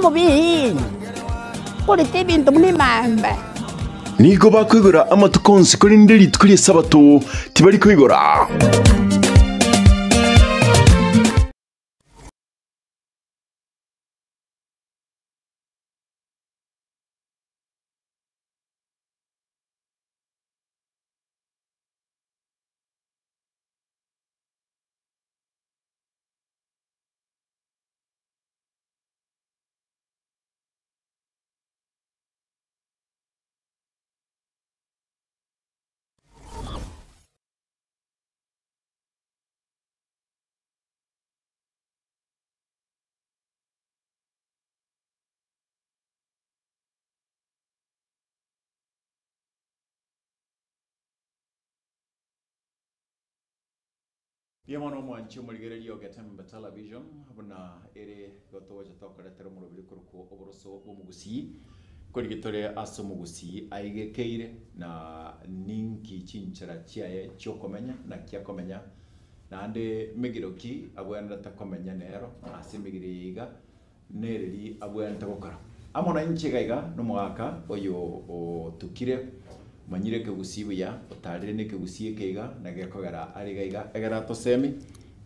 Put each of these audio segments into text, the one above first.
mubiri kurite ibintu muri mamba nigo bakwigora amatukonsi kuri nderi tukuri sabato tibari kwigora Yamano mwanchi muligererio Gatemba Television abuna ere gotoja tokoretera mu rubiri kuruko oboroso bomugusi kuri gitore aso mugusi aigekeire na ninki chinchara chiaye chokomenya na kyakomenya nande megiroki abwanda takomenya nero asimigiriga nereri abwanda gukora amona inchigaiga no mwaka oyo tukire manyire ke gusibuya otarire ne ke gusie keiga na gekogera ari gaiga egera to semi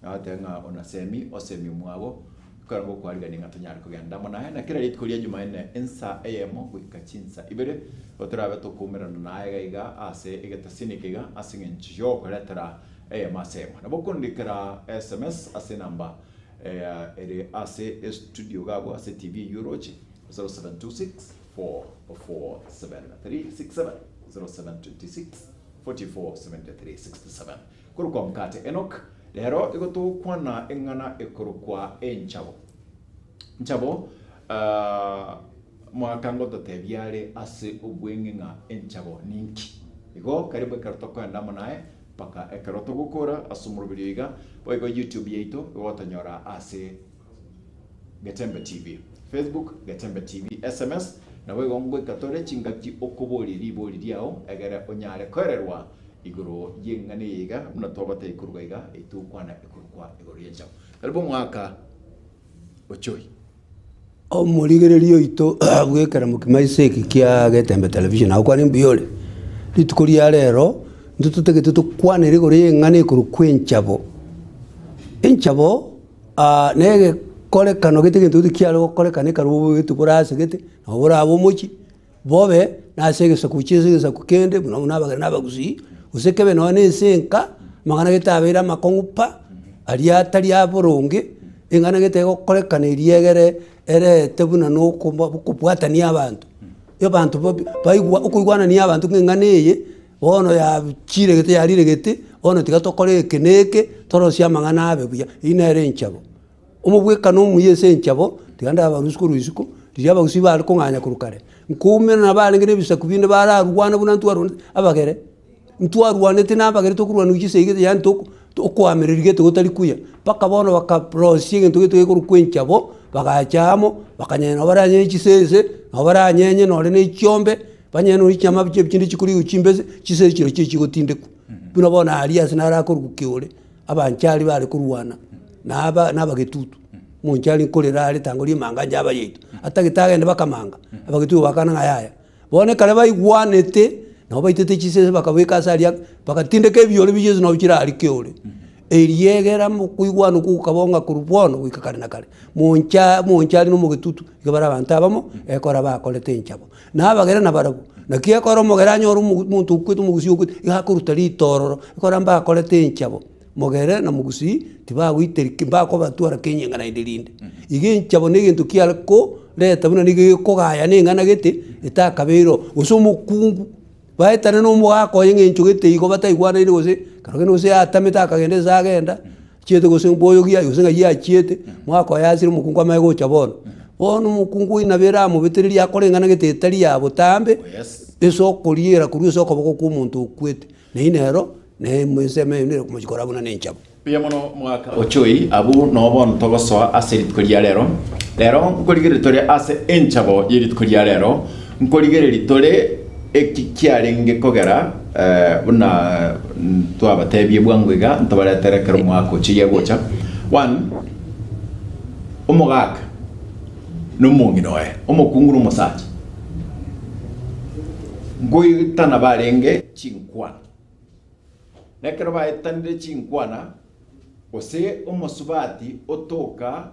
atenga ona semi osemi mwabo karango kwariga ninga tonyari kugenda mona na kira ritkuria jumaine ensa ayemo kwikachinsa ibere otrabe to kumerana na gaiga ase egetasini keiga asingencho koletera masema na bokundikira sms ase namba ere ase studio gabo ase tv eurochi 0726 447 0726 44 73 67 kurukwa mkate Enoch lero igoto kwana engana ekurukwa nchabo mwakango totebyare ase ubwenga enchabo ninki igo karibu kartoko ndamo nae paka ekaroto gukora asumurubiriga boygo YouTube yeito wotanyora ase Gatemba TV Facebook Gatemba TV SMS na wego ngwe katore chingaki okobori ribori diao egere onyare korerwa iguru yengane yiga muna tobate ikurwa iga itukwana ikurwa iguru yenja karibu mwaka ochoi omurigererio ito gwekera mukimaiseki kya Gatemba Television akwa ni mbiyole litukuria rero ndututegete tukwane riguru yengane ikuru kwenchabo enchabo nege kole kano gete gete tukialo kole kane karubu gete burase gete na burabo muki bobe na segesa kucheze kukende muna bagana nabagusi usekebe no nesenka magana gete abera makongupa ali atali aboronge engana gete kole kane riegere ere tebuna no kubwatani abantu yo bantu baigwa ukugwana ni abantu ngenganeye bono ya chire gete yarire gete ono tigatokole keneke torosia magana abe buya inere nchabo umubweka no muyese nchabo tiganda abarusukuru isuko rijaba gusiba ariko nganya kurukare nkumena nabalengere bisakubinde bararwana bunantu arone abagere ntwarwane tinabagere tokurwana ukisegete yanto okwamererige togotari kuya paka bono bakaprosie ngento gete kurukwenchabo bagachamo bakanyena baranye kisese nabaranyenye nore ne icyombe banyeno icyama bikindi kikuri ukimbeze kisese kiro kigotindeku bunabona alias narakorukiore abancyali bari kurwana nabagetutu muncyali nkorera ari tangori manga njaba yitu atagitagende bakamanga abagetu bakana ngayaya bone kale bayigwanete nabo bayitete kisese bakabeka salia bakatindeke byole bijezo no bikira ari keole eriyegera mu kuigwana kukabonga kurubwono wikakare nakare muncyali no mugetutu ikabara abantu abamo ekora bakolete nchabo nabagera nabarabu nakiye koro mogera nyoru muntu kwitu mugusi ukwitu ihakurutari tororo ikora mba kolete nchabo mogere na mugusi tiba witerike mbako batwara kenyenga na indirinde ige nchabo negintu kialko leta buna nige kogaya nengana gete etakabero usomukungu baetane no mwako yengencho gete igo bataigwana ile gose karoge no se atameta kagende zagenda chiete gose mboyo giya yosenga ya chiete mwako yasire mukungu amaego chabono ono mukungu inabera mu betereri yakorengana gete tari yabo tambe eso koliera kuri soko boko ku muntu kwete ne inero ne mweseme ne kumukora buna nenchabo pia mono mwaka ochoi abu no bon togoso aserit kuria lero nkoligere tore ase enchabo yerit kuria lero nkoligere litore ekikiarenge kogera buna twabatebye bwangwega ntabaletera kero mwaka ochiye gocha one umugaka n'omong'ina oye omokungu n'omosacha ngoitana barenge chinkwana nekero baetanire chinkwana ose omosubati otoka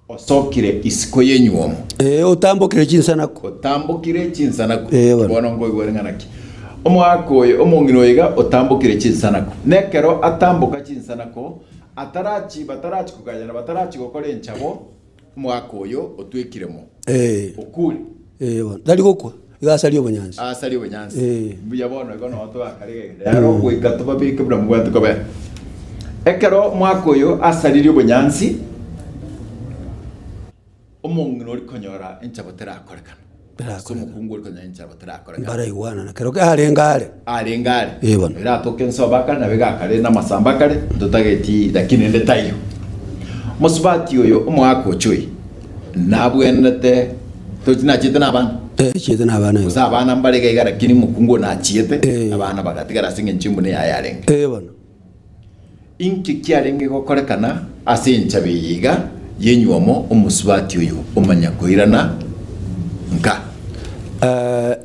osokire isiko yenyuomo otambokire chinsanako otambokire chinsanako bono. bono ngoigwere ng'anaki omwaka oyo omong'ina oiga otambokire chinsanako nekero atamboka chinsanako batarachi kuganyana batarachi gokora enchabo omwaka oyo otwekiremo okuri bono tari gokwa igasari obonyansi asari obonyansi buya bono igo no twakarege rero gwika tubabike bura mugwatu kobe ekero mwaka oyo asariri obonyansi omong'ina ori konyora enchabo terakorekana omokungu ori konyora enchabo terakorekana baraigwana nakero ke arengare bono eratoke ensoba kare nabigakare n'amasamba kare totageti lakini ende tayo mosubati oyo omwaka ochoi nabwenete totinachite n'abana chiete n'abana usa abana mbarega igara kini mukungu nachiete abana bagatigara singe nchimbu ne yayarenge bono inki kiarenge gokorekana ase enchabe yiga yenyuomo omusubati oyo omanya koirana nka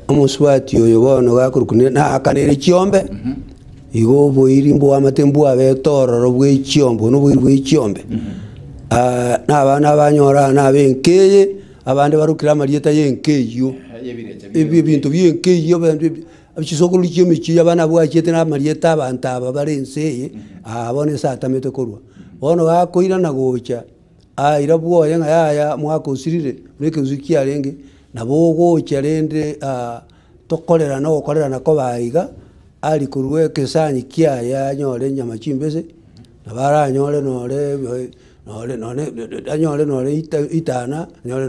omusubati oyo bono gakurukune nakanere chiombe igo boiri mbo amatembu abetororo bw'ichiombe no boiri bw'ichiombe n'abana banyora n'abenkeye abandi barukira amarieta yenkeyo ebi bintu byenkeyo abisokolo kyemichi abana bwachete n'amarieta abantu aba barenseye abone satamete korwa bono gakoira na gocha ira bwoya ngaya mwaka usirire reke uzuki arenge nabo gocha rende tokorera no gokorera nako baiga ali kurweke sanyi kiaya nyore nyama chimbese nabara nyore nore anyore nore itana nyore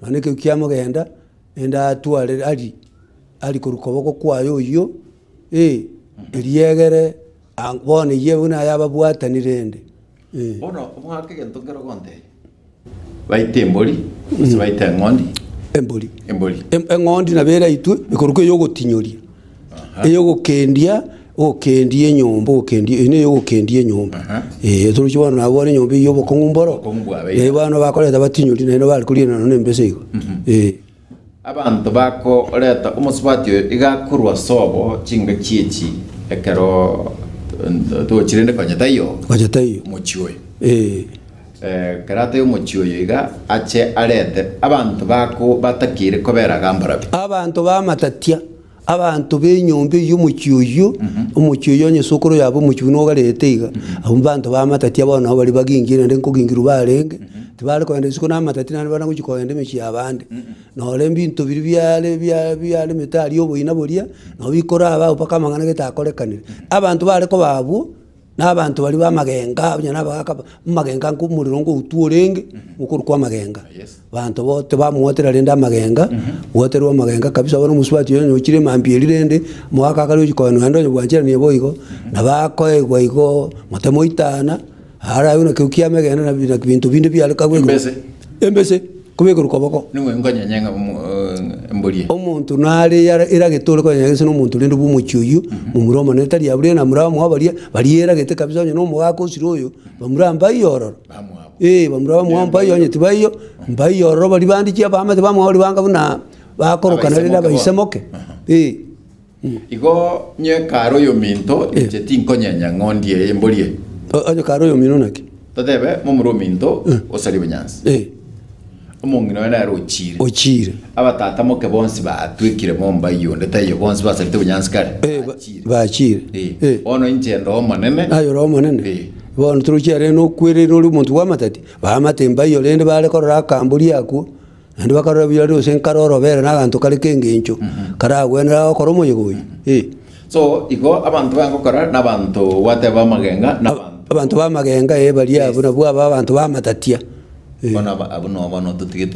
none ke kiamo genda enda atware ali kurukoboko kwayo yo eliegere bone yebuna yababwatanirende bono omwaka gento ngero gonte baite embori baite ngondi embori engondi nabera itwe ikoruke yo gotinyoria eyo gokendia okendie nyombo okendie ine yo gokendia nyombo turu chibona nabone nyombo yo bokongumboro bano bakoreta batinyori neno bali kulina no nembese igo abantu bako leta omusubati igakurwa sobo chinga chiechi ekero tuchirende kwanyatayo mochioyo karate yo mochioyo iga ache arete abantu bako batakire kobera gambarabi abantu bamatatia abantu benyombe y'umuchioyo umuchioyo nyesokoro yabo muchuno garete iga abantu bamatatia bona bali bagingire ndenko gingiru barenge tibale kwende siko namatatia nani bana kuchikoende mechi abandi nole mbintu biri byale metali yobo inaboria no bikora aba paka mangana getakorekanire abantu bale ko babu n'abantu bali bamagenga nyana baka magenga nkumuriro ngo utuorenge mukuru kwa magenga bantu bote bamwotera renda magenga woterwa magenga kabisa bano musubati yo nyukire mambieri rende mwaka kali ukikono ndo bwanjira ni boigo nabako egwa motemo itana ara yuna kukia megenda na bintu bindi byale kabwe embese kubeko rukoboko niwe ngonyanya emboriye omuntu nari era getore ko nyagese no muntu rendo bumucyuyu mu muroma netari yabure na murama muhabaria bariera gete kabisa no mugako siroyo bamuramba yororo bamuraba muhamba yonye tibayo mbayo yororo bari bandiki abamate bamuhori banga buna bakorokana renda bahisemoke igo nye karo yo minto eche tinkonyanya ngondie emboriye ayo karo yo mino naki tadebe mu murominto osari banyansi omong'ina wena ero ochire abatata moke bonsi batwikire momba yonde tayo bonsi basarite bunyansi kare bachire ono inchendo omonene ayo ro monene bono turuchiare no kwere no muntu wa matati bamatemba yo lende bale korora kamburi yako andi bakarora byari osenkaroro bere nagantu kale kengencho karagwenera okoromo yegoyi so igo abantu bangokora nabantu wateba magenga abantu bamagenga bali abo nabwo abantu bamatatia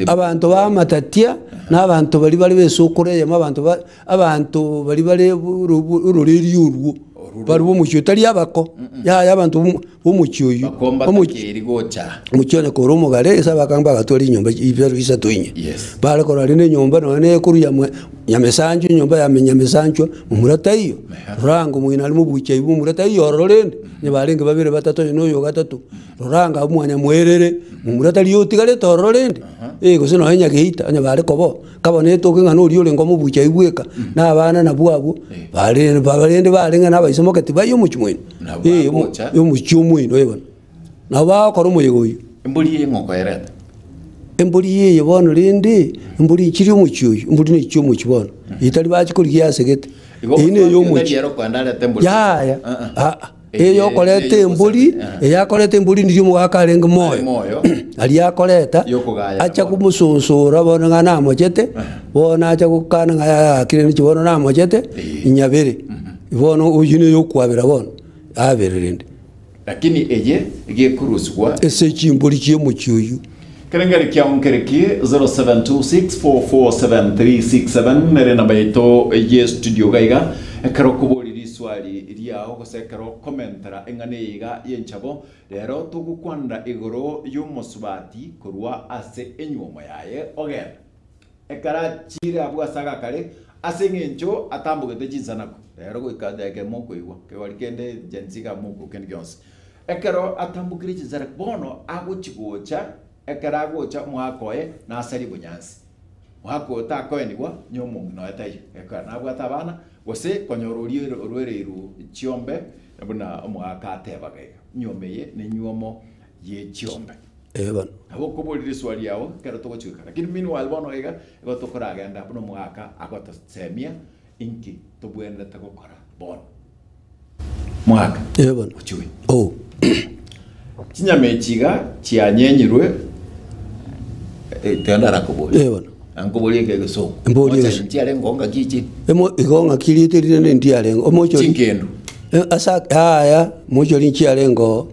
abantu bamatatia n'abantu bali besukure yama abantu bali ururiri urwo bari bomucyo tari abako abantu bomucyo yo mucyone ko rumugare esaba kamba gatwari nyomba ibyo bisatuye bale ko rari ne nyomba none kuru yamwe nyamesanju nyumba ya nyamesanju mumurata iyo rurango mwina ali mubuche ibu mumurata iyo rorende nyabalenge babire batatu noyo gatatu ruranga umwanya mwerere mumurata liyo tigale tororende gose no henya gihita nyabale kobo kabone toke ngano liyo lengo mubuche ibweka na abana na bwabo balende balenga nabaisomokati bayo muchumwino yo muchumwino ebona na bakora umuyego uyu emburi y'engoko yereta emburi yeye bono rindi emburi kiri umucyuyu emburi ni cyo mukibono itari bakikora yasegete ine yo muki ya eyo kolete emburi yakolete emburi ndi mu akarenga moyo ali yakoleta acha kumusonsora bono ngana amojete bona acha kukana ngaya kireni kibono na amojete inyabere bono uyine yo kwabira bono abere rindi lakini eye gekuruswa ese kimburi kiye mucyuyu Kerengari kia onkereki 0726447367 nere namba yeto ye studio gaiga ekaro kuburi swali iriao gose karo commentara engane iga yenchabo rero tugukwanda igoro y'umusubati kurwa ase enyuma yaye ogera ekara chire abwa saga kare ase ngencho atambugete jinsanako rero goikadeke moko igwa ke walikende jensiga moko kengyons ekaro atambugire jinzara bono aguchigocha ekara gocha mwakoe na asari bunyansi mwako takoe nigwa nyomo no etai ekara nabwa tabana gose konyorori rwereru chiombe nabuna mwaka tebaga nyomeye ne nyuomo ye chiombe eban abo kubolire swali yawo kero togochuka lakini minu albono ega ego tokora agenda buno mwaka agota semia inki tobwenda takokora bon mwaka eban ochui chinyameciga chianyenyirwe tendara kuboli eban anguboli kegeso mboli chiale ngonga kichi emo igonga kilite ne ndiale omocho chinkendo asa haya mocho linchiale ngo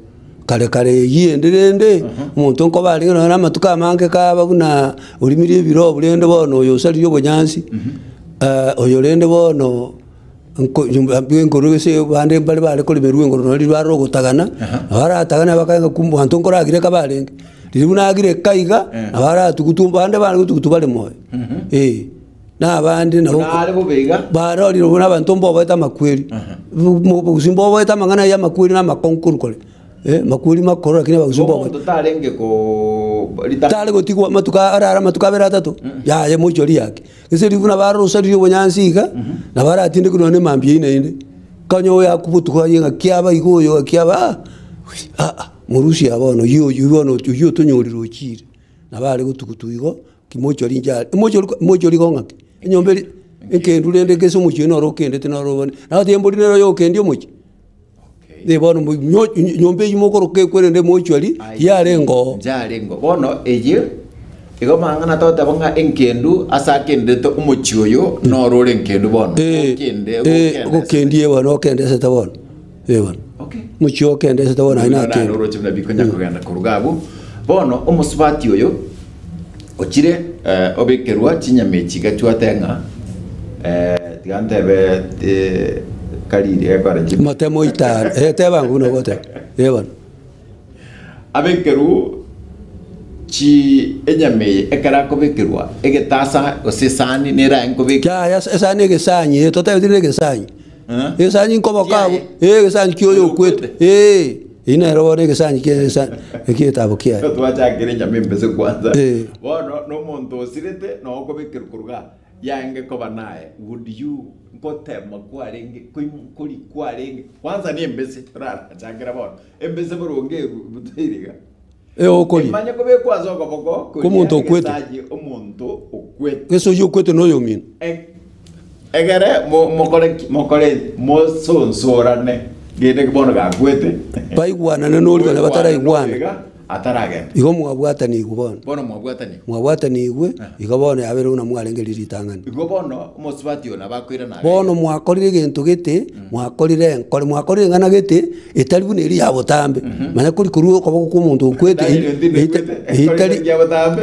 kare yienderende umuntu nko bali no na matuka mange ka babuna ulimiri biro bulende bono yo sali yo bonyansi oyo lende bono nko ngoro se bande bali ko limeruwe ngoro no libaro gutagana baratagana bakanga kumbu antu nkora agire kabalenge libuna agire kaiga abara tukutumba bande bali tukutubale moyo na abandi na nale bubega baro liro na bantu mbo bata makweli musimbo bata mangana ya makweli na makonkuru kole makweli makoro kine bagusumbo totalenge ko tale gotigwa matuka arara matuka bera tatu ya ye mujori yake ese livuna baro sari yo bonyansika na bara atinde kuno ne mambye ine kanyo ya kubutuka yenga kiaba igoyo kiaba murusi abono yo bono yo tonyoliro chire na bare gutukutuigo kimojori njale mojori gonga enyombeli enkendulende keso mujino ro kende tinaro na tiemboli nero yo kendi omuchi de bono nyombe yimokoro ke kwerende mochwali yarengo jarengo bono eye ego mangana tota bonga enkendu asa kende to umuchioyo no role enkendu bono kende go kendi bono kende seta bono bono okay muchio kende seta bono ina ke no roche na bikonya kugenda kurugabu bono umusubati oyo ochire obekerwa chinyamechiga chwatenga tigantebe kaliri ekora jim matemo itar teba nguno gote yeban abekeru chi enyame ekara kobekerwa egetasa osesani nera enkobek ya esani egesanyi tota yodire egesanyi egesanyi nkobokabo egesanyi kyoyo kwete ina robone egesanyi kegesanyi ekitabo kia twacha kire nyame mbese kwanza bono no muntu osirete no kobekeru kuruga yange koba naye would you ngotema kwarenge kuri kwarenge kwanza ni embese rara changira bono embese boronge butiriga okoli manya ko be kwazo goboko ko muntu okwete omuntu okwete eso yo kwete no yo min egere mokore sonsora gende bono ga kwete baigwana ne nori kana batara igwana ataragenda igo mwabwatani igubona bono mwabwatani igwe igobona yabere una mwalengeriri tangani igo bono umusubati ona bakwira na bono mwakorire gento gete mwakorire ngana gete etari buneri yabotambe manya kuri kuru ko kumuntu kwete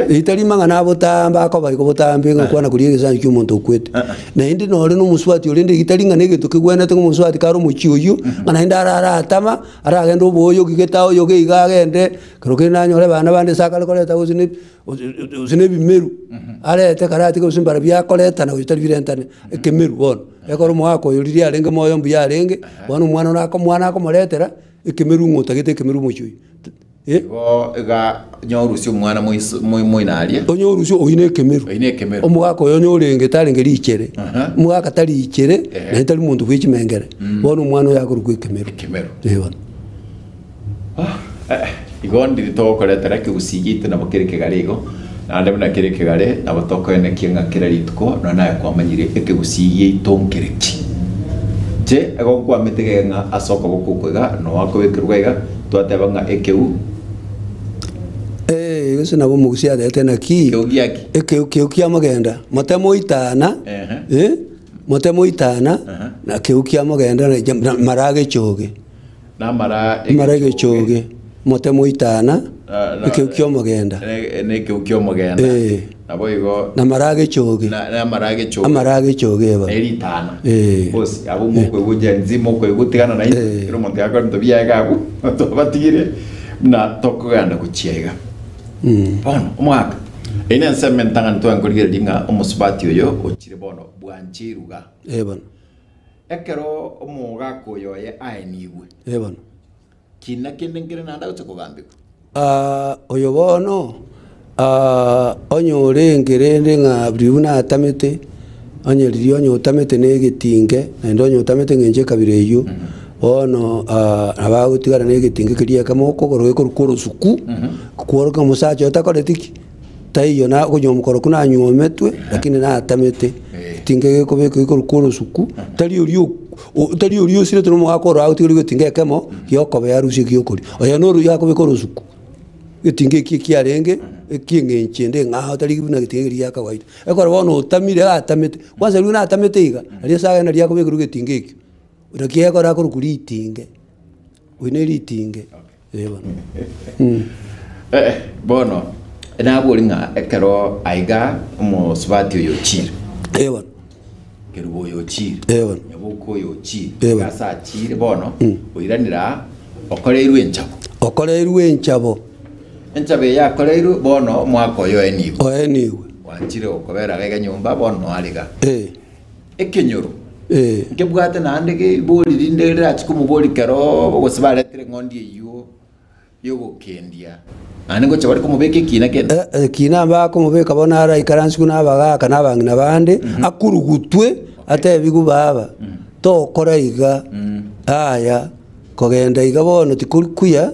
itari mangana abotamba akoba botambe ngakwana kuri egesanyi kyumuntu kwete na indi nore no musubati olende itari ngane gento kigwena te musubati karo muchiyo ngana indara atama aragenda oboyo gigetawo yoge igagende koroke nanyore bana bande sakale koleta usine bimeru arete karati ko simbara bya koleta na utari birentane ekemeru bono ekoro mwako yuriri arenge moyo mbuya arenge bono mwana ako moretera ekemeru ngotagete ekemeru muchui ga nyorusio mwana moinaria onyorusio oine kemeru omwako yonyorenge tarenge richere mwaka tari ichere na tari muntu kwikimengere bono mwana yakuru kwikemeru ewa igondi ritokoretera kigusigite na bakirike garego na ndebe na kirike gare na batokene kinga kirarituko no naye kwamanyire ekigusigie itonkereki je ego kwa metegenga asoko bokukwega no wakobekirwa iga twatebanga ekeu gese nabo mugusia dete na ki ekeu kia magenda matemo itana matemo itana na keu kia magenda na marage choge na marage choge matemo itana ekeu kia magenda ne ekeu kia magenda nabo igo na marage choge na marage choge amarage choge ba eri itana bos abo mukwe gujenzi mukwe gutigana na iro monte akora ntobia gagu to batigire na tokuganda kuchiega bono omwaka ine nsementanga ntwankurigera dinga omusubati oyo ochire bono bwanchiruga bono ekero omuga koyoye aenigwe bono kina kindengire nanda gutakugambiko oyo bono onyorengere nga briuna atamete onyeriri onyotamete negetinge endo onyotamete ngenje kabire eyo bono abagutigara negetinge kiria kamoko goroko rukoro suku kuoroka musacho takoretiki taiyo na kunyomukoro kuna nyometwe lakini na atamete tinge gekobeko ikorukoro suku tari orio sire tuno mwakoro agutigiri getinge kemo yokobe yarusi gyokori oya noru yakobeko suku getinge kiarenge kingenchende ngaho tari buna getinge ria kawaida ekoro bono tamire atamete kwanza runa atamete iga ali saga na ria kobeko getinge iki urakiye kora kurukuritinge wine ritinge bono nabo linga ekero aiga mo subati yo chire kerubo yo chire yabuko yo chire gasa chire bono oiranira okoreirwe enchabo enchabe ya koreiru bono mwako yo eniwe wanchire okobera gege nyumba bono aliga ekenyoro nkebwate nande ke boli rindera chikumu boli kero bogosibaretire ngondi eyo yogokendia ane ngo chabari kumubeke kina kenda kina ba kumubeka bona ara ikaransi kuna abaga kana bangi nabande akurugutwe ate bigu baba to kora iga aya kogenda iga bono tikurikuya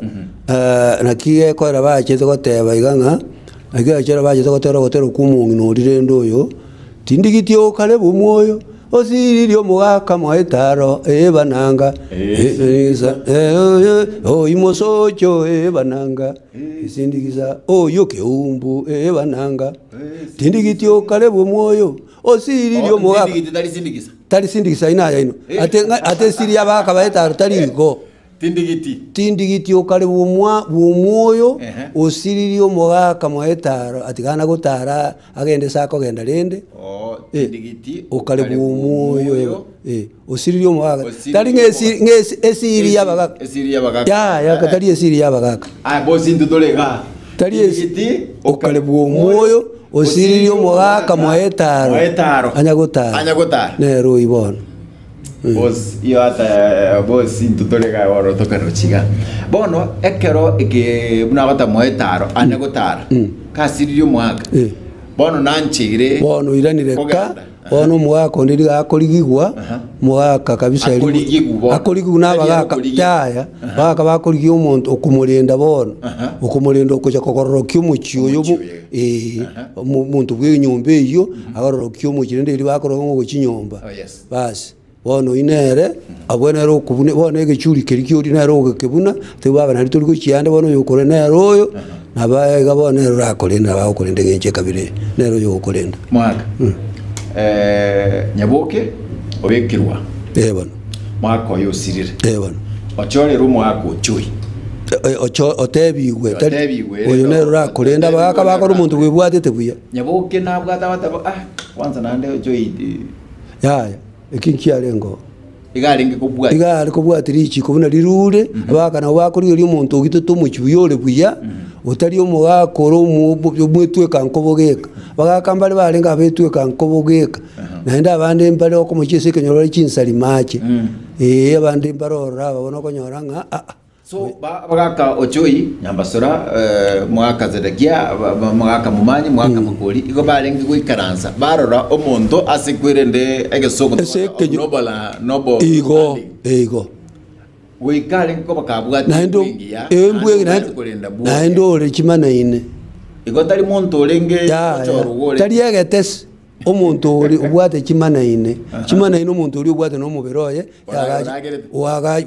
na kiye kora bache goteba iganga aga chera bache gotera kumungi no rirendo yo tindigitio kale bumwoyo osiririo mugaka mwaetaro bananga imosocho bananga isindikiza yo keumbu bananga tindigitio kale bumwoyo osiririo mugaka tari sindikisa ina ino ate siria baka baetaro tariko tindigiti okale bumwoyo osiririo mugaka mwaetaro atigana gutara agende sako genda rende tindigiti okale bumwoyo osiririo mugaka tari esiri yabagaka ya katari esiri yabagaka bosi ndudolega tari esiri okale bumwoyo osiririo mugaka mwaetaro anyagutara nero ibono Bos iyo ata bos intutorega waro tokano chiga bono ekero eke bunagota moetaro anegotara kasiririo mwaka bono nanchire bono iranireka bono mwaka ndiri akorigigwa mwaka kabisa akorigigu nabagaka taya baka bakorigi umuntu okumurinda bono okumurinda okuja kokororokyo muchiyo yobu muntu bw'inyumba iyo agarorokyo muchiyo ndiri bakorongo gochinyomba basi bono inere abwenero okubune bono egechuri kerikyo dinero ogekebuna tebaba nari turi kuchiande bono yokore nero oyo nabaega bono nero rakorenda bakorenda genche kabire nero yokorenda mwaka nyaboke obekirwa bono mwaka yo sirire bono ochore rumo ako chui otebiwe oyo nero rakorenda baka bakora umuntu webwatete buya nyaboke nabwata bata kwanza nande ojoidi yaya ekinki alengo igari kubwatira ichi kubuna rirure abaka na bakori uri umuntu ogito to mucyuyore buya utari omugakoro mwetweka nkobogeka bagakambale balenga betweka nkobogeka naenda abande mbale okomochese kenyoro chinsali mache abande mbarora babona konyora nga so bagaka ochoi nyambasora mwaka zedekia mwaka mumanyi mwaka mukoli iko balenga kuikaransa barora omonto asikwirende egesoko nobo igo wikale ko bakabwati wingia naendo ole chimanaine igotari muntu olenge chorugore tari egetesi omuntu oli ubwate chimanaine omuntu oli ubwate no muberoye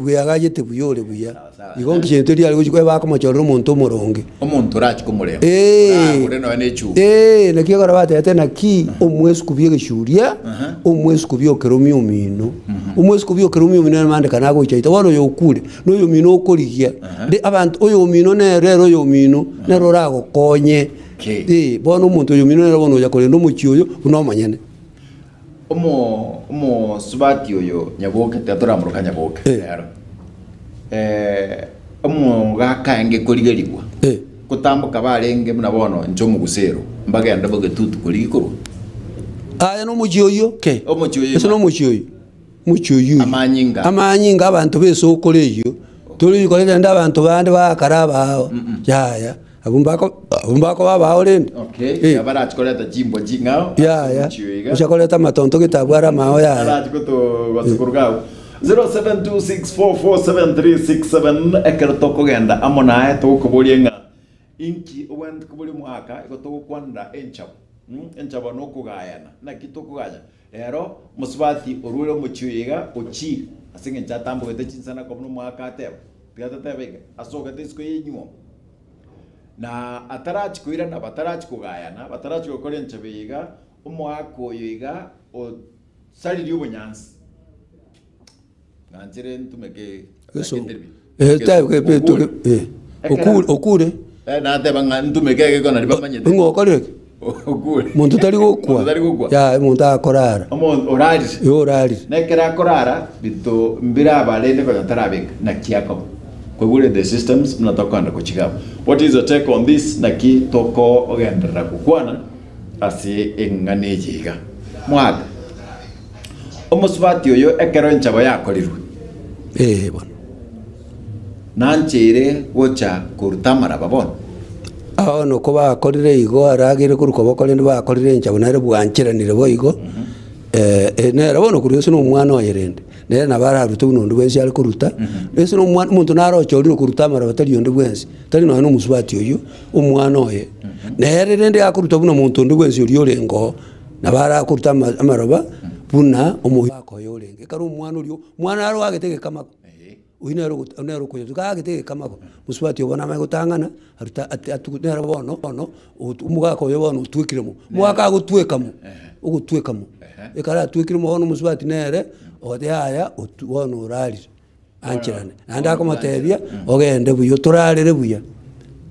yagajete buyore buya igongi chintu ri ali gukwe bakomochora omuntu muronge omuntu rachi kumureo no nechu nakigora batete naki omwesi kubiege shuria omwesi kubiokero myumino omwesi kubiokero myumino mande kana gochaita wano yokure no yomino okorigia de abantu oyo mino ne rero yomino ne rorago konye bono omuntu oyo mino bono yakore no muchioyo uno manyane omo subati oyo nyaboke tatora muruka nyaboke rero omo gakaenge korigerigwa kutambuka barenge muna bono ncho mugusero mbagenda bagetutu kurigikoro aya no muchioyo omuchioyo eso no muchioyo amanyinga abantu beso okoreyo tuli kolera nda abantu bande bakaraba yaya abumbako babaho rende abarachikoleta chimbo chingao uchakoleta matonto kitabwara mao arachikoto 0726447367 ekerotoko genda amonae tukuburienga inki owend kuburi mwaka igotoko kwanda enchabo no kugayana na kitokugaya ero musbati orure muchiyiga ochi asinge chatambo gete chinsana komno mwaka atebo tigatatebega asogete isko yinyuo na atarachi kuira na batarachi kugayana batarachi gukora enchabiga umwaka oyiga o sari ryo bunyansi nanjire ntumeke okure na tebanga ntumeke ko na ribamanyete ngokoreke okure muntu tari gukwa ya muntu akorara orari nekera korara bito mbira balende ko tarabeka na kiako kwegure the systems mnatokanda kuchigaba. What is your take on this? Naki toko ogendera kukwana asi enganejiga mwaka omusbati oyo ekero nchabo yakorirwe bona nanchire gocha kurutamara babona no ko bakorire igo aragire kuruko bakorire bakorire nchabo nare bwanchiranire bo igo nera bono kuriyo no mwana oyerende nera nabara ruto bunondu bwensi ali kuruta ese no mwana muntu naro choriro kurutamara batari yonde bwensi tari no musbati oyo omwana oye nere rende akuruta buno muntu ndu bwensi uri orengo nabara kuruta amaroba buna omuhako yorenge karo omwana uri mwana aro agetege kamako uinero kuyo tukagitege kamako musbati obona magutangana aruta atukutera bono umugako yo bono twikiremo mwaka gutwekamo ugutwekamo ekara twikiremo bono musbati nere ode aya bono urali anchirane anda komotebia ogende buyo turalire buya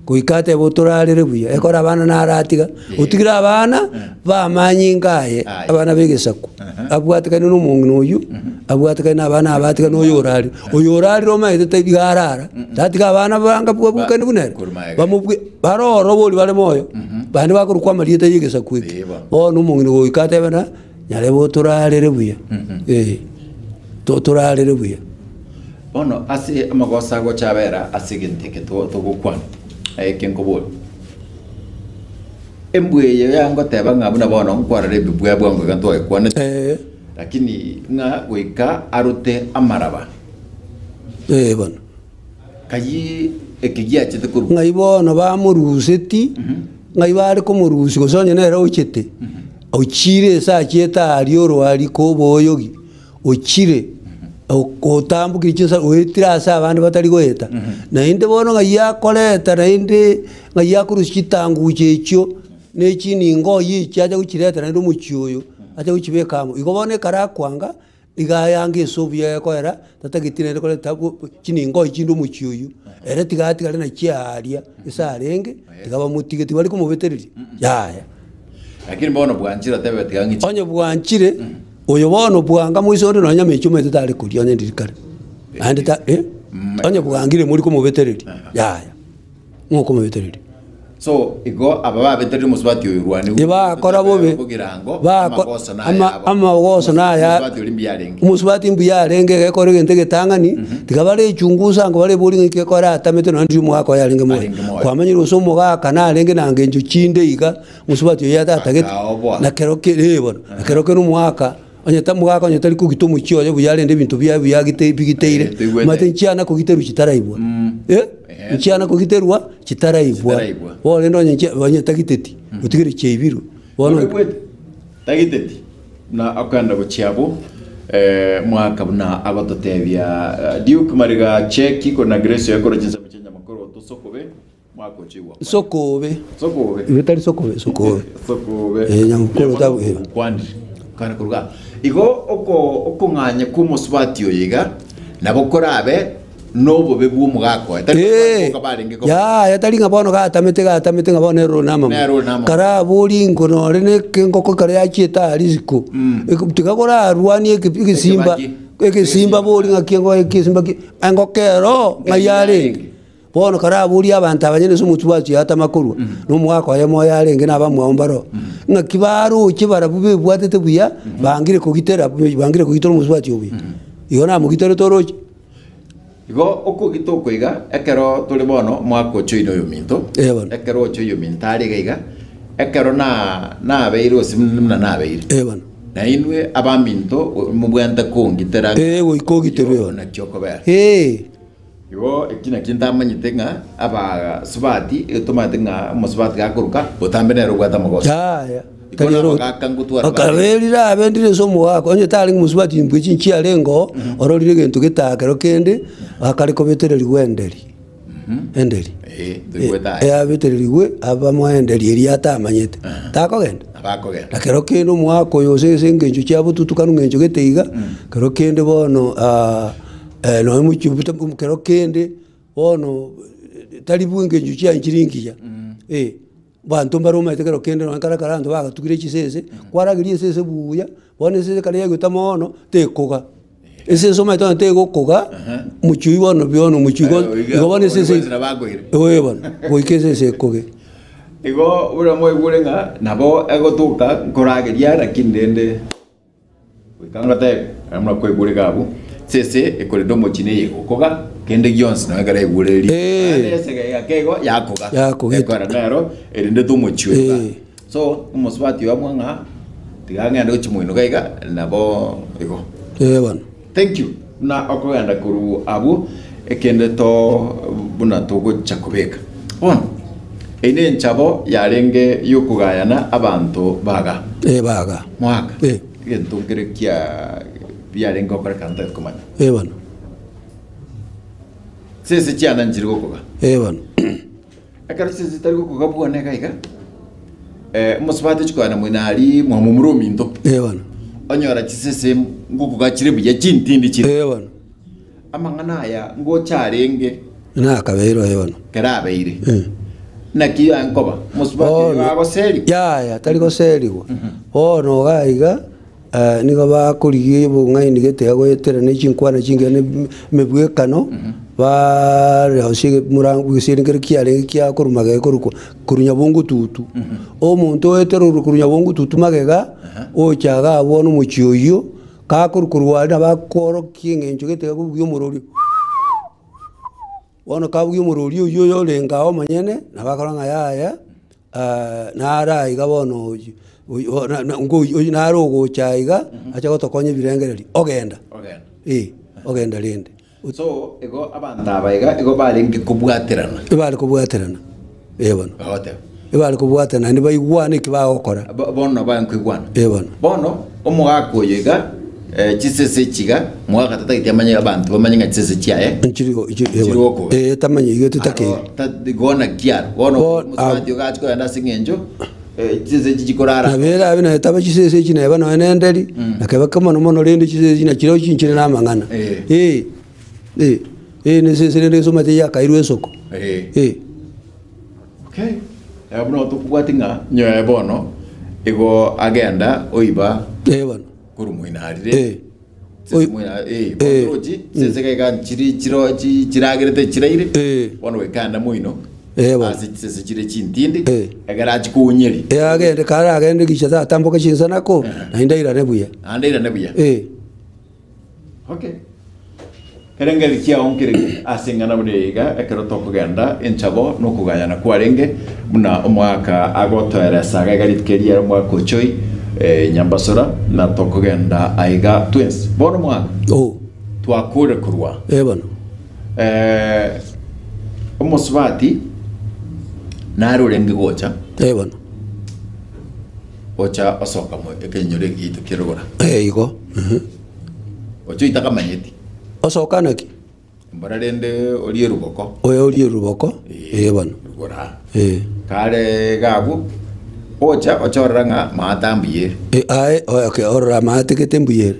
kuikate boturalire buya ekora abana naratiga utigira abana bamanyingaye abana begesaku abwatikane no mungu uyu abwatikane abana abatika no yorali oyorali roma ite tigarara tatiga abana banga bwabukane bunere bamubwe baroro boli bale moyo bandi bakurukwa marieta yegesaku iki no mungu kuikate bana nyale boturalire buya turalire buya bono asi amagosa go chabera asiginte ke to gukwana kenkobol embweye yango teba ngabuna bono nkwarare bibwa bwango kanto ekwana lakini nga weka arute amaraba bono kayi ekigia chete kuru ngai bono ba muruseti ngai bari ko murusi ko sonye nera ochete ochire sa chieta arioro ari ko boyogi ochire otambuka icyesa uhitirasa abandi batari goheta na inde bono ngaya koleta na inde ngaya kurushkitangu cyecho nekini ngo yichaje gukireta na ndo mucyoyo ate gukibekamo igobone karakwanga igayange sobya yakoera tatagitine koleta kini ngo ikindo mucyoyo ere tigati kale na kiaria isarenge tigaba mutigeti bari kumubetereri yaya lakini bono bwanchira tebe tigangi onye bwanchire oyo bono bwanga muisonde no nyame ichume tutali kulyo ndirikare ande ta onye bwangire muri ko mubetereri yaya nko mubetereri so igo aba babeteri musubati uyu rwani bakora bobe amagoso naya umusubati mbu yarenge gekore gente getangani tikabare chunguza ngo bare buri ngike kora atamete no ndi mwako yarenge mo kwamanyira usomo gaka narenge nange nju chinde iga musubati yata tagete na keroke rebo na keroke no mwaka onyeta mwaka onyeta liko gitumu chiyo yo yarende bintu byagite bigiteire mate nchiana ko giteru chitaraibwa nchiana ko giterwa chitaraibwa wole ndo onyeta giteti utigire chebiru wono tagiteti na akanda buchiabo mwaka buna abatotebya Duke Mariga cheki kona Grace yakora chinza mchenya makoro to sokobe mwako chiwa sokobe ibetari sokobe nyamukoro tabu kwandi kana kuruga igo oko nganye kumusubati oyiga nabokorabe nobo bebu mugako yatari ngabono gatamete ngabone ronama kara buri ngono rene kengoko kare yachieta riziko tikakora ruani ekisimba buri ngakiengo ekisimba angokero ngayare bono kara buri abantu abanyene sumutubati hata makuru no mwako yemo yarenge nabamwombaro ngakibaru kibara bube bwatete buya bangire kugitera umusubati obi iyo na mugitero toroje igo oko gitoko iga ekero tuli bono mwako choino yominto ekero choyo mintari gaiga ekero na beiro simna na beiro na inwe abaminto mubwanta kongitera go ikogitero na chokobera igo ekina kinta manyitenga aba subati tomatenga musubati gakuruka botambenero gwata magoso kanyero akarerira abendire somo wako onye tali musubati mbwichi nchi alengo ororire gento getakero kende akari kobetereri wenderi enderi abetereriwe abamwenderi eri atamanyete takogenda abakogenda akero kendo mwako yose sengenjo cyabo tutukanu ngenjo geteiga kero kende bono no muchibuta kero kende bono tali bungenjo cya nchiringiya bantu baroma itekero kende no kara karando baga tukire chisese kwaragirie sese buya bone sese kare yago tamono tekoga ese soma ito tego koga muchui bono biono muchui go bone sese bana boike sese koge igo ura moy gurenga nabo ego tuka koragiria rakindende wikanga te amna koy gurigabu sese ekorido mochine yego koga kende Jones na gara igureri ese ga kego yakoga ekora nero erinde tumuchwe so umusubati wa mwanga tiganga ndo chimwino gaiga nabo ego bana thank you na okoganda kuru abu ekende to buna togo chakobeka ine nchabo yarenge yokugayana abantu baga mwaka gento kerekia yarenga okora kanta komanya bana sese chiana njirigo koga bana akara sese tarigo koga bwana kaiga musubati chikwana mwinari mwamumuro minto bana onyora chisese nguko gachire bya chintindi chire bana amangana ya ngo charenge na kabeiro bana karabeire nakiyo ankoba musubati wago seri ya tarigo seri no gaiga nigo bakurigie bungaini getego yetera ne chinkwana chingene mebwekano barehosige murangu gisirengere kiare kya kurumage kurunya bongo tutu omuntu wetero kurunya bongo tutu magega ochaga abona muchioyo kakurukurwana bakoro kingenjo getego kubyo murori wono kabugyo murori yo lenga omanyene nabakoranga yaya nara igabono ngo narogo chaiga acha gotokonye birengereri ogenda ogenda linde so ego abanda baiga ego balengi kubwaterana bali kubwaterana bali kubwaterana ni baigwane kibagokora bono bankwigwana bana bono omugako yiga chisese chiga mwaka tatagiti amanya abantu bamanya chisese chiaye nchirigo tamanya yigo tutake tadigona kiar bono musadi gachiko yanda singenjo chisese chikorara nabera abina taba chisese china bana wenenderi nakaba kama no mono rende chisese china kiro chinchire na mangana ne sese rende somate ya kairu soko okay abno tukwatinga nyoe bono ego agenda oiba bana kurumuinarire bonoji sese ga chiri chiro chiragerete chiraire bono wekanda muino asichire chintindi egera chikunyeri agende kara agende gicha atamboka chinsa nako na indaira nebuya okay kerengeri kia onkire asingana buriga ekero tokugenda enchabo no kugayana kwarenge muna omwaka agotoeresa gagarikeria omwaka ochoi nyambasora na tokugenda aiga twins bono mwaka twakure kurwa bono omosubati narurenge gocha bono ocha osoka mo ekenyore gitu kirogora igo ocho itakamanyeti osoka naki mbararende olie ruboko olie ruboko bono gora kare gabu ocha ochoranga matambiye okay orra matikete mbuye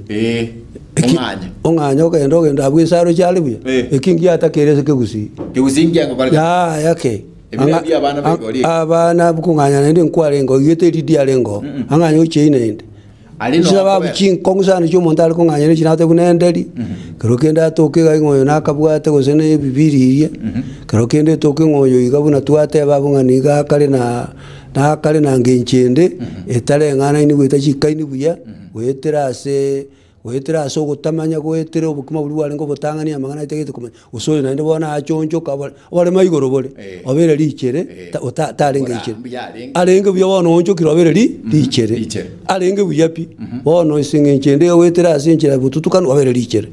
onganya ogenda abwisaro cyali buya ekingi atakerese kegusi ngiango barga yake abana bukunganya nende nkwarengo yete lidi alengo anganya ucheine ende sababu chinkongusana cyo montale kunganya ne chinate bunendeli kerokenda toke ga ngoyo nakabwate gosene bibiriye kerokende toke ngoyo igabuna twate babungani ga kale na ngenchende etale ngana ini gwita chikaini buya wetera so gutamanya gwetera obukuma buli wale ngo botangania amagana itegete kumanya usoye nande bona achonjo kabale maigoro bole obere lichere talenga ichere alenge byo bona onjo kiro obere lichere alenge buyapi bona isinge nchende wetera asinchira bututukano obere lichere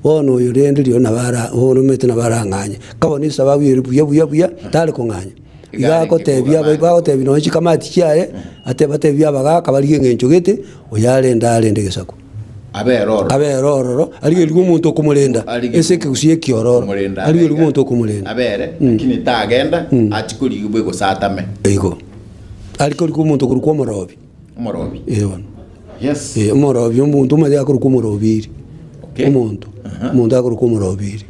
bona oyo rende lyo nabara ono mete nabara nganya kabone sababu yeri buya tale konganya igako tebya bago tebi no chikamati kyaye atebate byabaga kabali ngenchogete oyale ndalende gesako aberororo ali umuntu okumulenda eseke kusiye kiororo ali umuntu okumulenda abere kini tagenda atikuri gubwe gosatame ego ali kuri umuntu kuri komorobi yes morobi umuntu maze akuri komorobiri umuntu akuri komorobiri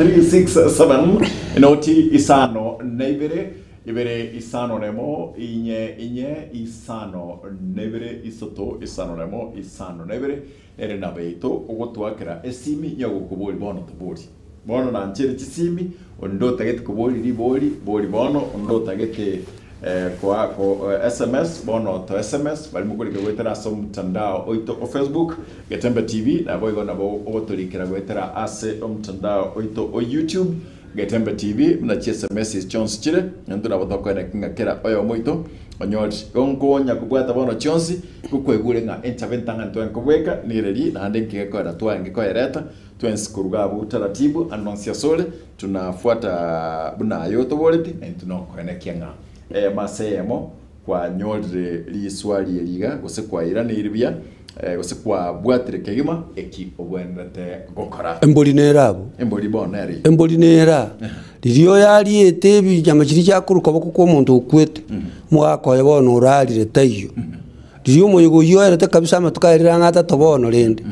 0726447367 inoti isano nebere ibere isano nemo inye isano nebere isoto isano nemo isano nebere ere nabeito ogotwakira esimi nyagukubuli bono tubuli bono nanchiri chisimi ondo tagete kubuli liboli boli bono ondo tagete kwa SMS bono to SMS bali mukuri gwetera so mtandao oito o Facebook Getembe TV na boigo na bo otolikira gwetera ase mtandao oito o YouTube Getembe TV na SMS chonsi chire ndura botoko na kinga kera oyo moito onyori gongo nya kubwata bono chonsi kukwegure nga entaventanga ntwa nkobweka nireri na ndenge kwa twange kwa ereta twens kurugabu taratibu annoncia sole tunafuata buna yoto boleti na tunokona kianga masemo kwa nyodre li swali eliga gose kwa irani iribia gose kwa bwatire kegima eki obwenete gokora emboli nerabo emboli boneri emboli nera liriyo yali etebi jama kiri kyakuruka boko ko muntu okwete mwako yabona uralire tayo liriyo moyego yo erete kabisa amatuka eriranga ata tobono lende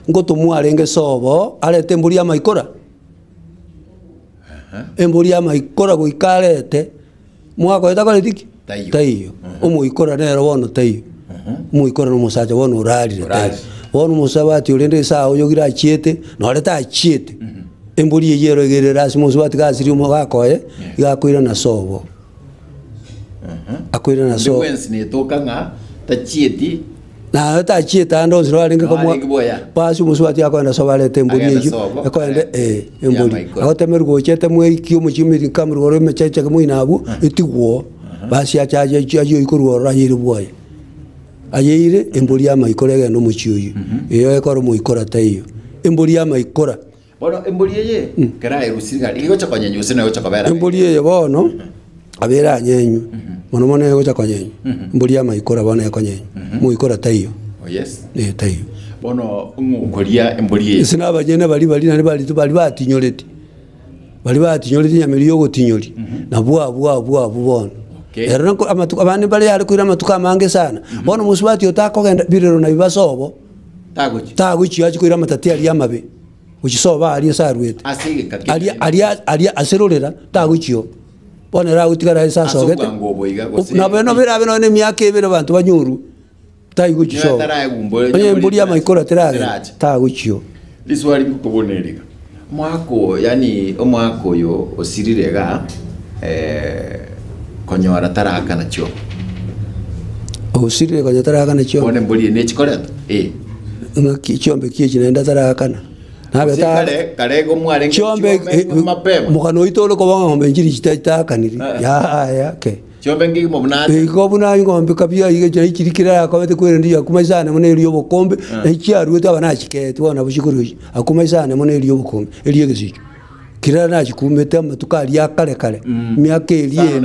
ngo tumwarenge sobo alete emboli ya maikora emboli ya maikora goikarete mwako etakole tiki tayo omuikora nero bono tayo muikora no musacha bono uralire tayo bono musabati ulende saa oyogira achiete no leta achiete emboli yero gerera musabati gasiri mu bakoye igakwira na sobo akwira na sobo wensi ne tokanga tachieti na tachieta ndo ziro alinga kamwa pasi musabati akwenda sobo lete emboli yeyo akwenda emboli akotemergo chete mwe kyo muchimiri kamru ore mecheche kumuinabu itigwo basi achaje ayo ikurwo ranyiri boye ayire emboli ya maikora gendo muchiuyu iyo ekoro muikora tayo emboli ya maikora bono emboli ye kera irusiriga igo chakonyenyu sene yo chakabera emboli ye bono abera nyenyu mono yo chakonyenyu emboli ya maikora bono yakonyenyu muikora tayo yes tayo bono ngokoria emboli ye sina abanyene bali batinyoreti bali batinyoreti nyamiriyo gotinyori na bwa bono era amatuka abandi bali yali kuira amatuka mange sana bono musubati otakogenda birero na bibasobo taguchi achikuira matati ali amabe uchisoba ali sarwete ali aserorera taguchio bono ra utigara sasa ogete na beno bira beno ne myaka ebere bantu banyuru taiguchiso onye mbuli ya maikora teraga taguchio liswali kubonerega mwako yani omwako yo osirirega konyora taraka na chio osirire konyora taraka na chio one mbuli ne chikoreto ngaki chombe kie chinenda taraka na nabe ta kare go mware chombe mapema mukano itolo ko ngombe njiri chitakaniri ya ke chombe ngi mo mnati ko buna ngombe kapia ige jari kirikira akabete kwere akumaisana mune iliyo bokombe na ikiaru ta bana chikete wana bushikuru akumaisana mune iliyo bokombe iliyo gisicho kira na chikumete matukali ya kale myake iliye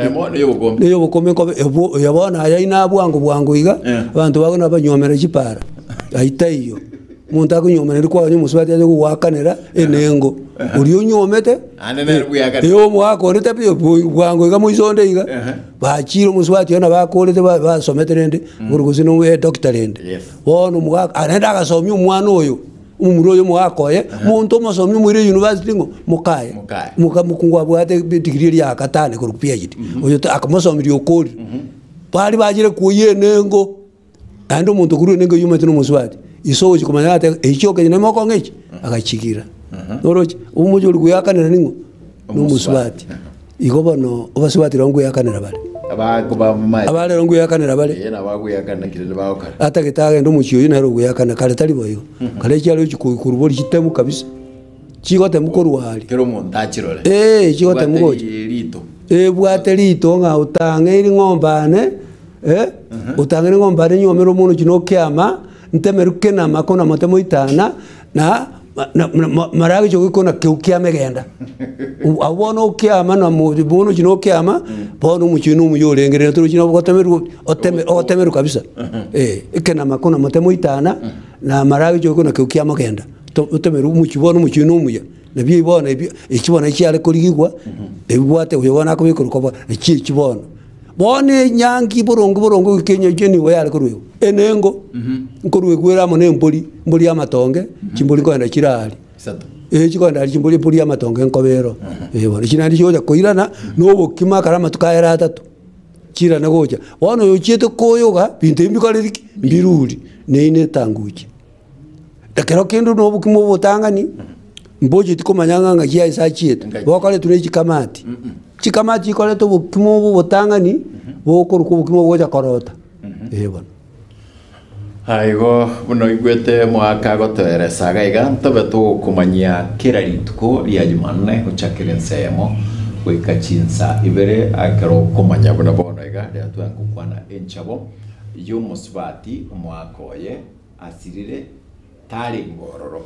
niyo bokombe ko yabona ayina bwango iga abantu bagona banyomera chipara aita iyo muntu akunyomera kwa musubati aje kuwakanira enengo uriyo nyomete yo mwako ne tapio bwango iga muisonde iga bachiro musubati yona bakolete basomete rende burugusino we doctor rende wono mwaka anenda akasomi umwana oyo umuroyo mwakoye muntu mosomi muri university ngo mukaye mukungwa bwate degree ya katane ku PhD oyo akamosomi yokoli bali bajire kuye nengo ando muntu kuri nengo yumete no musubati isoje kumanya ate echoke ne moko ngechi akachikira noroche umujo uri kuyakanira ningo no musubati igobono obasubati rongo yakanira bale abakuba mai abale rongo yakanira bale yena baguyakana kirele baokara ata gitaga ndo muchiyo yina rongo yakana kale tali boyo kale cyalo chikurubori kitemu kabisa chigote mukuru wali kero montachirole chigote mugoje lito bwate lito nga utange iri ngombane utange iri ngombane nyomero muno kino kyama ntemeruke na makona motemo itana na maragi cyo gikona kyukyame genda abona ukyama na mubono kino kyama bono mukino umuyolengere turu kino gotemeru otemeru kabisa ikena makona motemo itana na maragi cyo gikona kyukyama genda otemeru mukibono mukino umuya nabyo ibona ikibona cyale kurigwa ebwate uyobona ko bikuruko ikibono bone nyangi borongo Kenya jeni we yale kurwe enengo nkurwe gwera mo nemboli mboli amatonge chimboli kwenda kirali sato chikwenda chimboli amatonge nkobero bone kinandi cyo koirana no kima karama tukayera atatu kira nagoja wono yochete koyoga binte imbikaliriki mbiruri neine tanguki dakero kendo no bukimo botangani mboje tikomanyanga ngakia isachiete bokale tune chikamati chikamati kole to bukimo botangani bokoro kubukimo boja korota bana aigo buno igwete mwaka goteresa gaiga ntobe to kumanyia kira rituko ria Jumanne uchakerensemo wekachinsa ibere akaro kumanya buno bono iga ria twangukwana enchabo yo musbati umwakoye asirire tari ngororo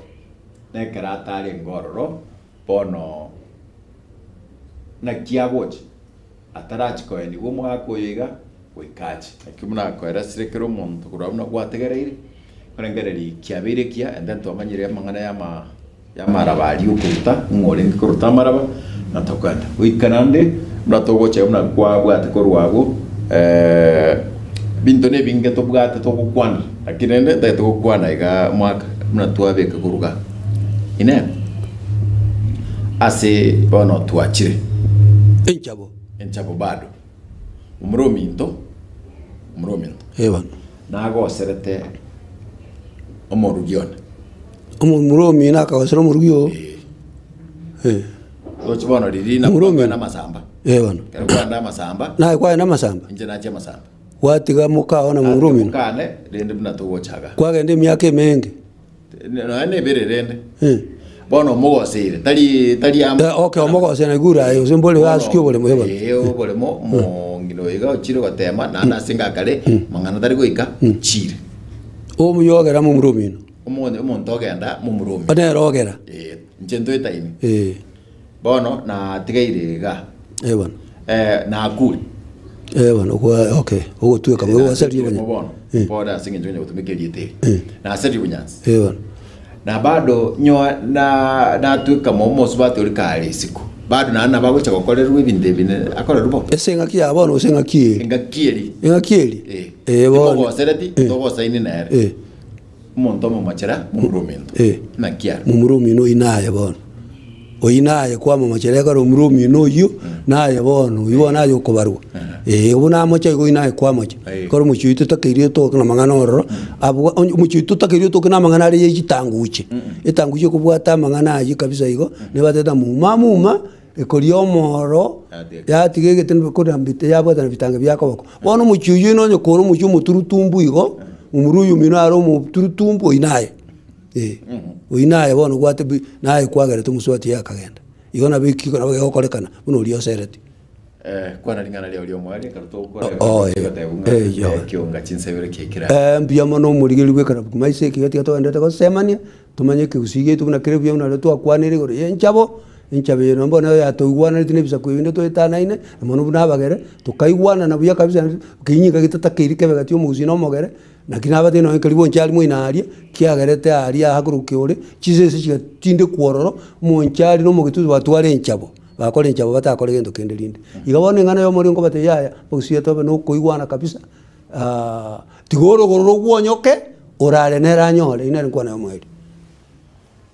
nekera tari ngororo bono na kiagoje atarachiko ni wo mwako yiga wikaje akimuna kwera sirekero muntu kurabuna gwategereire korengereri kiabire kia and then twamanyire mangana ya marabali ukuruta ngore ngikuruta maraba natokanda wikanande mnatogoche mna kwa bwate korwago bintone binge to bwate to kukwana akinende da to kukwana iga mwaka mnatwabeka kuruga ine ase bono tuachire enchabo bado umurominto nago serete omorugione umuromina akawasira omurugio ochibono riri na Umuromina. na masamba bana kerwa masamba na kwa na masamba nje nache masamba watiga mukao na muromina kane rende bina to gochaga kwagende myake menge no ane bere rende bono mogosire tali am okay omogose na gura yo simbole wasikyo bole mo bole mo ngino iga ochiro gotema na singa kale mangana tari goika chire omuyogera mu muromino umuntu ogenda mu muromi bane rogera njendo itaini bono na tigaire ga bana na akuri bana kwa okay ogo tuwe kamwe wasali banya bono boda singe njonye utumike lite na asali bunyansi bana na bado nyo na tuka momo subati uri kale siku bado na bagocha kokorerwe binde bine akora rubo esenga kia bono esenga kie enga kieli bono bono sereti togo saini na umuntu mu machara mu murumendo na kiara mu murumino inaye bono oinaye kwa mamacheleka ro mrumi no yu naye bono yu naye ukobarwa ubu na mocha igo inaye kwa mocha koro muchuito takirio to kana mangana oro abo muchuito takirio to kana mangana ari yitanguche itanguche kubwata mangana ayi kabisa igo ne bateta muma ekorio moro ya tigege tene ko dambite ya bwata bitanga byakoboko bono muchuyo no nyokoro muchu muturutumbu igo umuruyu minaro muturutumbu inaye uinaye bono gwate naye kwagere tumuswati yakagenda igona bikiko nabo gokorekana buno rio sereti kwana ringana lyo mwari karuto ukora kionga chinsebere kekira mbia mono murigiri gwekara kumaise kigati gatwendete ko semania tumanye kigusige tubuna kirebyo na rero twakwanire gore yenchabo inchabe no mbona ya toigwana tine bisa kwinde to etanaine mono buna bagere tukaigwana na buya kabisa kinyika gitatakirike begati omuzi no mogere na kinaba tino nkaribo nchali mo inaria kiagerete aria hakuruke ore chizese chigatinde kuororo mo nchali no mogitu batware nchabo bakore nchabo batakore gendo kendelinde igabone ngana yo muri ngo bate yaya busiye tobe no kuigwana kabisa tigoro gororo gwonyoke orare nera nyore ina nkwana yo mwiri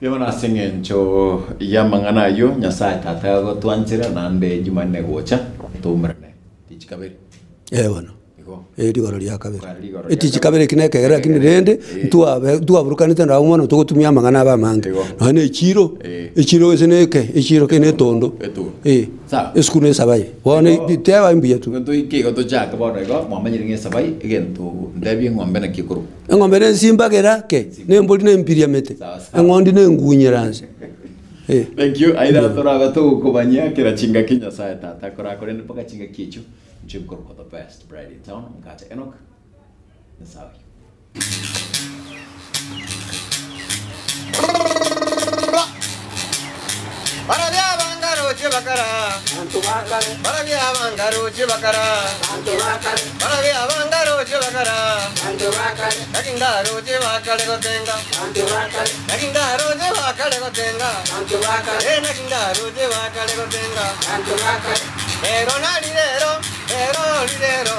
Piyama sengencho ya mangana yo nyasaye tata go twanchira nande jumane gocha tumrane tichikabere bwana digoro ria kabere tichikabere kinekegera kinirende tuaburukanite ndawo mwana tugutumia mangana ba mange nane echiro eseneke echiro kene tondo sa eskune sabai bone bitewa imbiya tu nto ikego to jaka bora go mwamanyire sabai egento ndebye ngombe na kikuru ngombe ne simbagera ke ne mboli ne mpiria mete ngondi ne ngunyiranse thank you aida toraga to kubanya kira chinga kinya sa tata kora korende paka chinga kichu Jim Corpo, the best bread in town. Mkate Enoch. Nasawi. Barabia bangaro chibakara. Barabia bangaro chibakara. Barabia bangaro chibakara. Nakindaro chibakale gotenga. Nakindaro chibakale gotenga. Nakindaro chibakale gotenga. Pero nalidero, pero lidero.